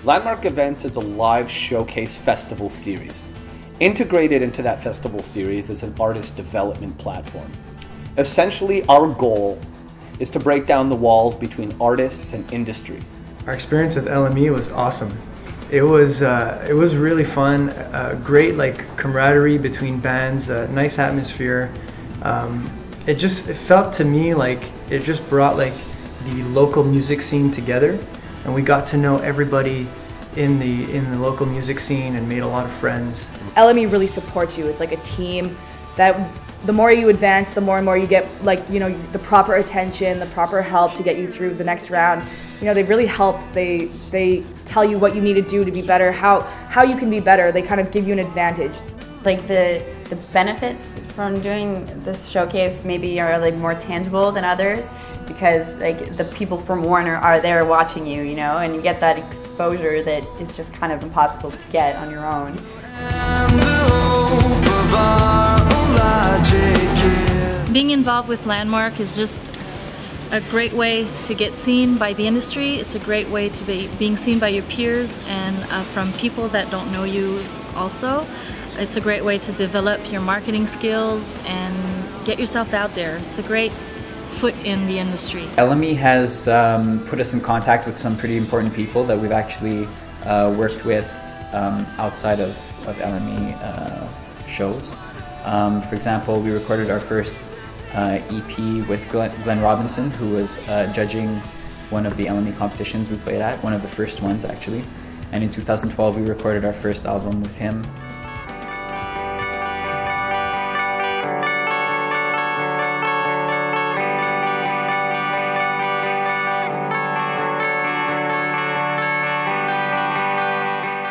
Landmark Events is a live showcase festival series. Integrated into that festival series is an artist development platform. Essentially, our goal is to break down the walls between artists and industry. Our experience with LME was awesome. It was really fun. Great camaraderie between bands. Nice atmosphere. It felt to me like it just brought the local music scene together, and we got to know everybody in the local music scene and made a lot of friends. LME really supports you. It's like a team that the more you advance, the more and more you get the proper attention, the proper help to get you through the next round. They really help. They tell you what you need to do to be better, how you can be better. They kind of give you an advantage. Like the benefits from doing this showcase maybe are more tangible than others, because the people from Warner are there watching you, and you get that exposure that is just kind of impossible to get on your own. Being involved with Landmark is just a great way to get seen by the industry. It's a great way to be being seen by your peers and from people that don't know you also. It's a great way to develop your marketing skills and get yourself out there. It's a great foot in the industry. LME has put us in contact with some pretty important people that we've actually worked with outside of LME shows. For example, we recorded our first EP with Glenn Robinson, who was judging one of the LME competitions we played at, one of the first ones actually. And in 2012 we recorded our first album with him.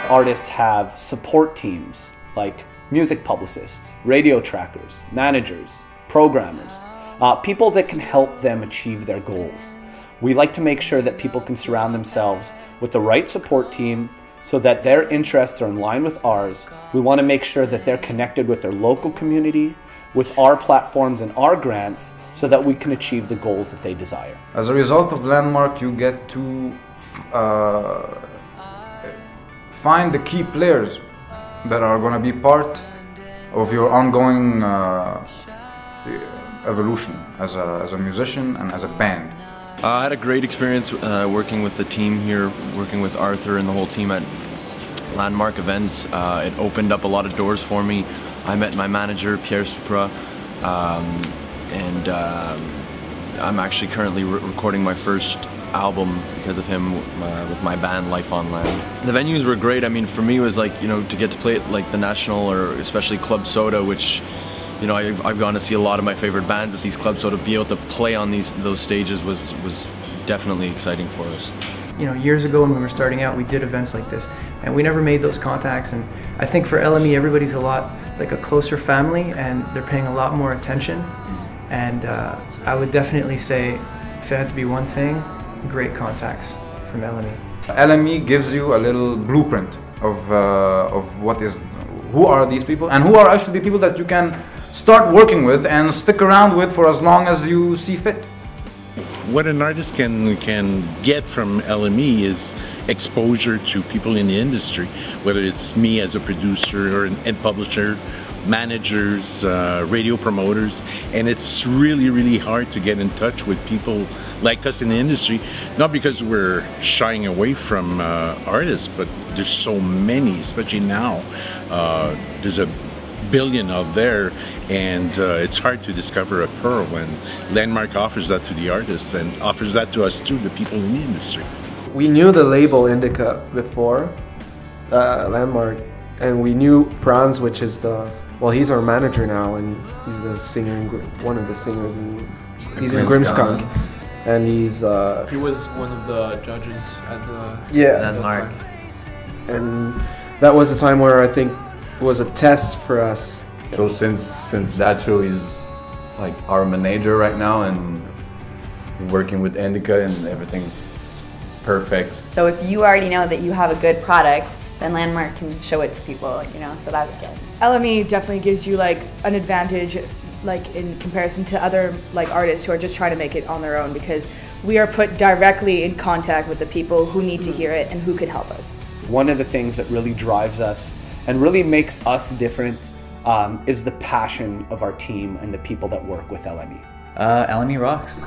Artists have support teams like music publicists, radio trackers, managers, programmers, people that can help them achieve their goals. We like to make sure that people can surround themselves with the right support team so that their interests are in line with ours. We want to make sure that they're connected with their local community, with our platforms and our grants, so that we can achieve the goals that they desire. As a result of Landmark, you get to find the key players that are going to be part of your ongoing evolution as a musician and as a band. I had a great experience working with the team here, working with Arthur and the whole team at Landmark Events. It opened up a lot of doors for me. I met my manager, Pierre Supra, and I'm actually currently recording my first album because of him with my band Life on Land. The venues were great. I mean, for me it was to get to play at the National, or especially Club Soda, which I've gone to see a lot of my favorite bands at these clubs, so to be able to play on those stages was definitely exciting for us. Years ago when we were starting out, we did events like this, and we never made those contacts. And I think for LME, everybody's a lot like a closer family, and they're paying a lot more attention. And I would definitely say, if it had to be one thing, great contacts from LME. LME gives you a little blueprint of who are these people, and who are actually the people that you can start working with and stick around with for as long as you see fit. What an artist can get from LME is exposure to people in the industry, whether it's me as a producer and publisher, managers, radio promoters, and it's really hard to get in touch with people like us in the industry, not because we're shying away from artists, but there's so many, especially now. There's a billion out there, and it's hard to discover a pearl, when Landmark offers that to the artists and offers that to us too, the people in the industry. We knew the label Indica before Landmark, and we knew Franz, which is he's our manager now, and he's the singer, one of the singers, he's in Grimmskunk, and he was one of the judges at the Landmark, and that was a time where I think it was a test for us. So since that show, he's like our manager right now, and working with Indica, and everything's perfect. So if you already know that you have a good product, then Landmark can show it to people, so that's good. LME definitely gives you an advantage in comparison to other artists who are just trying to make it on their own, because we are put directly in contact with the people who need to hear it and who could help us. one of the things that really drives us and really makes us different is the passion of our team and the people that work with LME. LME rocks.